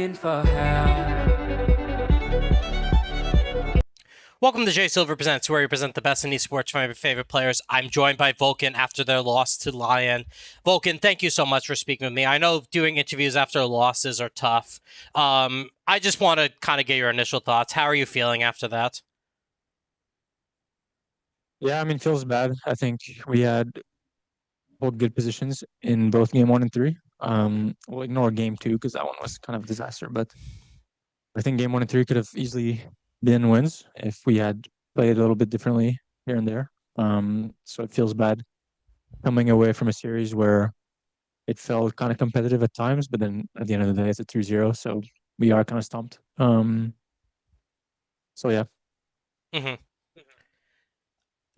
For help. Welcome to Jay Silver Presents, where we present the best in esports from my favorite players. I'm joined by Vulcan after their loss to Lion. Vulcan, thank you so much for speaking with me. I know doing interviews after losses are tough. I just want to kind of get your initial thoughts. How are you feeling after that? Yeah, I mean, feels bad. I think we had both good positions in both game one and three. We'll ignore game two because that one was kind of a disaster. But I think game one and three could have easily been wins if we had played a little bit differently here and there. So it feels bad coming away from a series where it felt kind of competitive at times, but then at the end of the day, it's a 3-0. So we are kind of stumped. So yeah. Mm-hmm.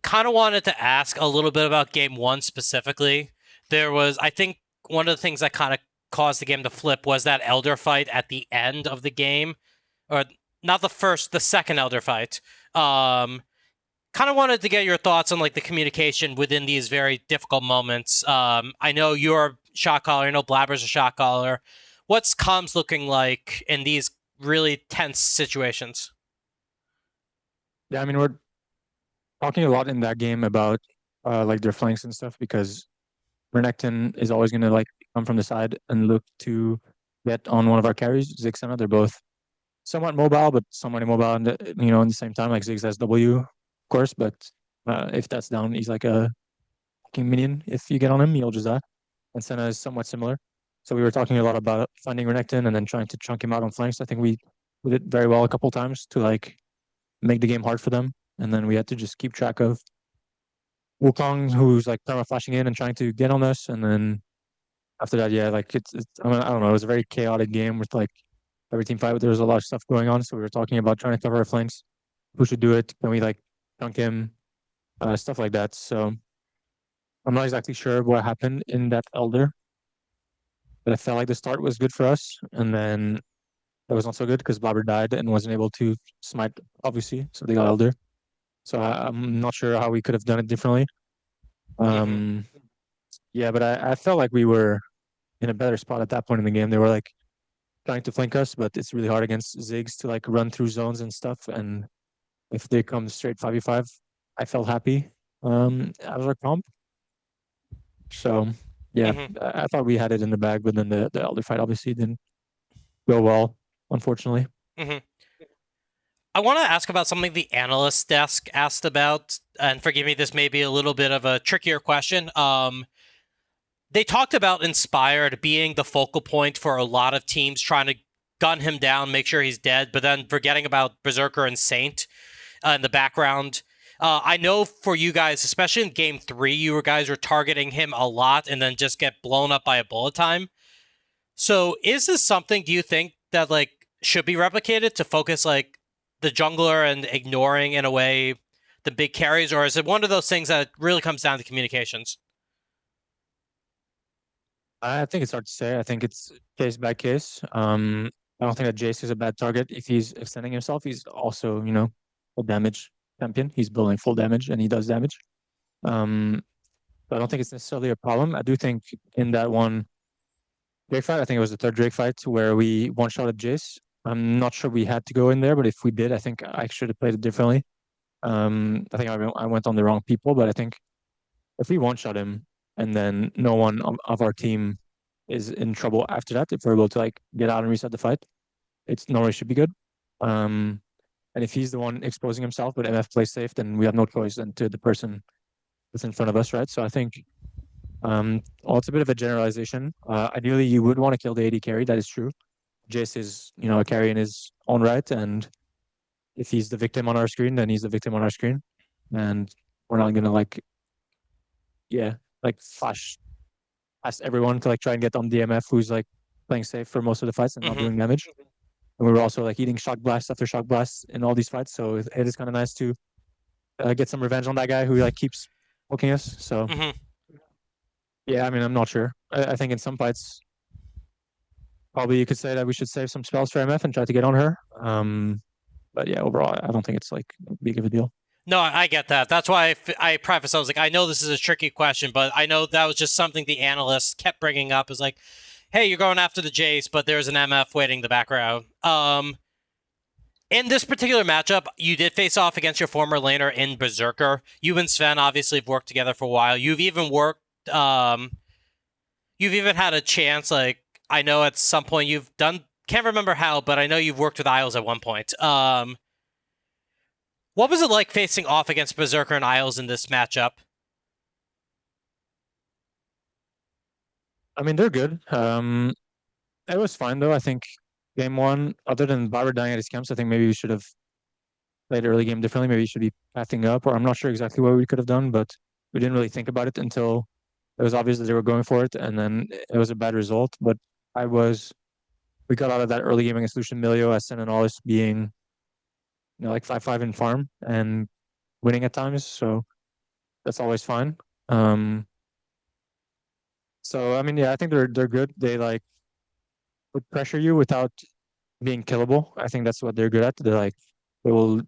Kind of wanted to ask a little bit about game one specifically. I think one of the things that kind of caused the game to flip was that Elder fight at the end of the game, or not the second Elder fight. Kind of wanted to get your thoughts on like the communication within these very difficult moments. I know you're a shot caller. I know Blabber's a shot caller. What's comms looking like in these really tense situations? Yeah, I mean, we're talking a lot in that game about like their flanks and stuff because Renekton is always going to like come from the side and look to get on one of our carries, Ziggs. They're both somewhat mobile, but somewhat immobile, and in the same time, like Ziggs has W, of course, but if that's down, he's like a fucking minion. If you get on him, he'll just die. And Senna is somewhat similar. So we were talking a lot about finding Renekton and then trying to chunk him out on flanks. I think we did very well a couple times to like make the game hard for them, and then we had to just keep track of Wukong, who's like perma flashing in and trying to get on us, and then after that, yeah, like I mean, I don't know, it was a very chaotic game with like every team fight, but there was a lot of stuff going on. So we were talking about trying to cover our flanks. Who should do it? Can we like dunk him? Stuff like that. So I'm not exactly sure what happened in that Elder, but I felt like the start was good for us, and then that was not so good because Blabber died and wasn't able to smite, obviously. So they got Elder. So I'm not sure how we could have done it differently. Yeah, but I felt like we were in a better spot at that point in the game. They were like trying to flank us, but it's really hard against Ziggs to like run through zones and stuff. And if they come straight 5v5, I felt happy as our comp. So yeah, I thought we had it in the bag, but then the Elder fight obviously didn't go well, unfortunately. I want to ask about something the analyst desk asked about, and forgive me, this may be a little bit of a trickier question. They talked about Inspired being the focal point for a lot of teams trying to gun him down, make sure he's dead, but then forgetting about Berserker and Saint in the background. I know for you guys, especially in game 3, you guys were targeting him a lot and then just get blown up by a bullet time. So is this something, do you think, that like should be replicated to focus like the jungler and ignoring in a way the big carries, or is it one of those things that really comes down to communications? I think it's hard to say. I think it's case by case. I don't think that Jace is a bad target. If he's extending himself, he's also, a damage champion. He's building full damage and he does damage. But I don't think it's necessarily a problem. I do think in that one Drake fight, I think it was the third Drake fight where we one-shotted Jace. I'm not sure we had to go in there, but if we did, I think I should have played it differently. I think I went on the wrong people, but I think if we one-shot him and then no one of our team is in trouble after that, if we're able to like get out and reset the fight, it's normally should be good. And if he's the one exposing himself, but MF plays safe, then we have no choice than to the person that's in front of us, right? So I think, well, it's a bit of a generalization. Ideally, you would want to kill the AD carry. That is true. Jace is, a carry in his own right, and if he's the victim on our screen, then he's the victim on our screen, and we're not gonna like flash past everyone to like try and get on DMF who's like playing safe for most of the fights and not doing damage. And we were also like eating shock blast after shock blast in all these fights, so it is kind of nice to get some revenge on that guy who like keeps poking us. So yeah, I mean, I'm not sure. I think in some fights, probably you could say that we should save some spells for MF and try to get on her. But yeah, overall, I don't think it's like big of a deal. No, I get that. That's why I preface. I was like, I know this is a tricky question, but I know that was just something the analyst kept bringing up. Is like, hey, you're going after the Jace, but there's an MF waiting in the back row. In this particular matchup, you did face off against your former laner in Berserker. You and Sven obviously have worked together for a while. You've even had a chance, like, I know at some point you've done, can't remember how, but I know you've worked with Isles at one point. What was it like facing off against Berserker and Isles in this matchup? I mean, they're good. It was fine though. I think game one, other than Barber dying at his camps, I think maybe we should have played early game differently. Maybe we should be pathing up, or I'm not sure exactly what we could have done, but we didn't really think about it until it was obvious that they were going for it, and then it was a bad result. But we got out of that early game against Lucian Milio as Sen and Allis being, like 5-5 in farm and winning at times, so that's always fine. So I mean, yeah, I think they're good. They like would pressure you without being killable. I think that's what they're good at. They will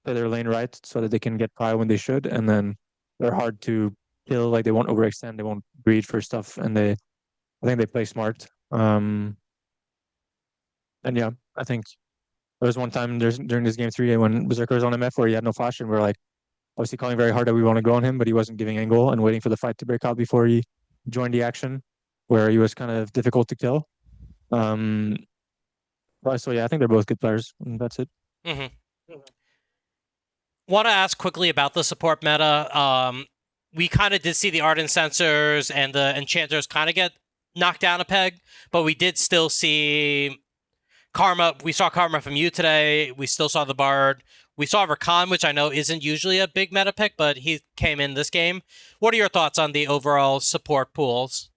play their lane right so that they can get pie when they should, and then they're hard to kill. Like they won't overextend, they won't breed for stuff, and I think they play smart. And yeah, I think there was one time during this game 3 when Berserker was on MF where he had no flash, and we're like obviously calling very hard that we want to go on him, but he wasn't giving angle and waiting for the fight to break out before he joined the action, where he was kind of difficult to kill. So yeah, I think they're both good players, and that's it. Want to ask quickly about the support meta. We kind of did see the Ardent Sensors and the Enchanters kind of get knocked down a peg, but we did still see Karma. We saw Karma from you today. We still saw the Bard. We saw Rakan, which I know isn't usually a big meta pick, but he came in this game. What are your thoughts on the overall support pools?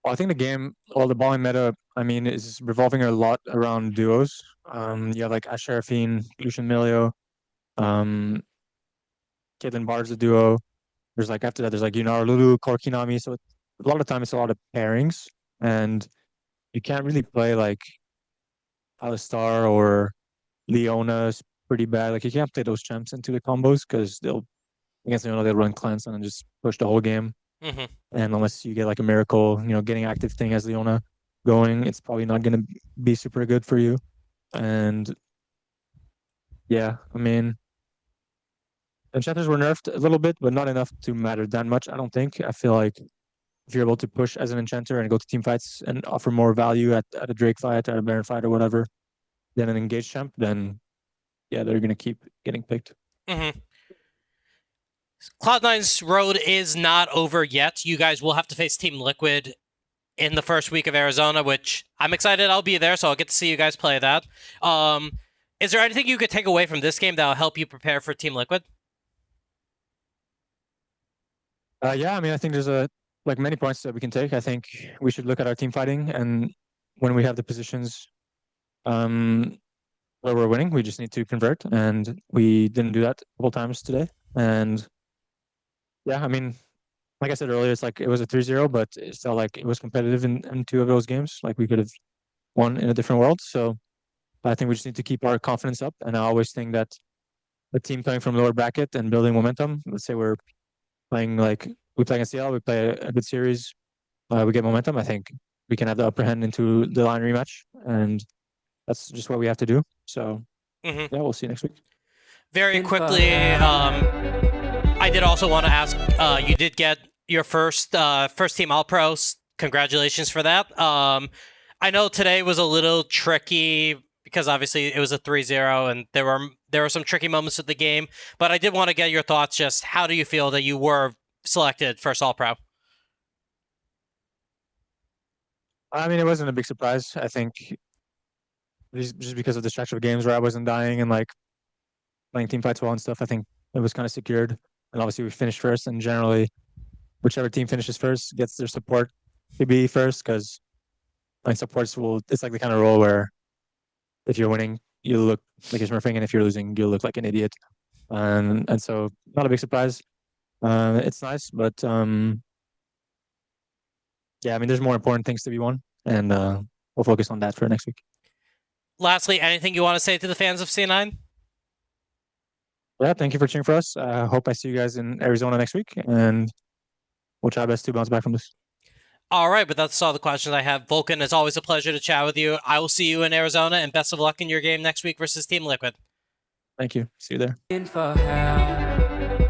Well, I think the balling meta, I mean, is revolving a lot around duos. You have like Asherafine, Lucian Milio, um, Caitlyn Bard's a duo. There's like after that, there's like Yunar Lulu, Korkinami. So a lot of time it's a lot of pairings, and you can't really play like Alistar or Leona's pretty bad. Like you can't play those champs into the combos because against Leona they'll run cleanse and then just push the whole game. Mm-hmm. And unless you get like a miracle, getting active thing as Leona going, it's probably not going to be super good for you. And yeah, I mean, enchanters were nerfed a little bit, but not enough to matter that much, I don't think. I feel like if you're able to push as an enchanter and go to team fights and offer more value at a Drake fight, at a Baron fight, or whatever, than an engaged champ, then yeah, they're going to keep getting picked. Mm-hmm. Cloud9's road is not over yet. You guys will have to face Team Liquid in the first week of Arizona, which I'm excited. I'll be there, so I'll get to see you guys play that. Is there anything you could take away from this game that will help you prepare for Team Liquid? Yeah, I mean, I think there's many points that we can take. I think we should look at our team fighting, and when we have the positions where we're winning, we just need to convert, and we didn't do that a couple times today. And yeah, I mean, like I said earlier, it's like it was a 3-0, but it felt like it was competitive in 2 of those games. Like we could have won in a different world. So I think we just need to keep our confidence up. And I always think that a team coming from lower bracket and building momentum, let's say we play against CL, we play a good series, we get momentum. I think we can have the upper hand into the line rematch, and that's just what we have to do. So yeah, we'll see you next week. Very quickly, I did also want to ask, you did get your first team All Pros. Congratulations for that. I know today was a little tricky because obviously it was a 3-0 and there were some tricky moments of the game, but I did want to get your thoughts. Just how do you feel that you were selected first All Pro? I mean, it wasn't a big surprise. I think just because of the stretch of games where I wasn't dying and like playing team fights well and stuff, I think it was kind of secured. And obviously we finished first, and generally whichever team finishes first gets their support to be first, because like supports it's like the kind of role where if you're winning, you look like you're smurfing, and if you're losing, you look like an idiot. And so not a big surprise. It's nice, but yeah, I mean, there's more important things to be won, and we'll focus on that for next week. Lastly, anything you want to say to the fans of C9? Yeah, thank you for cheering for us. Hope I see you guys in Arizona next week, and we'll try our best to bounce back from this. All right, but that's all the questions I have. Vulcan, it's always a pleasure to chat with you. I will see you in Arizona, and best of luck in your game next week versus Team Liquid. Thank you. See you there. In for help.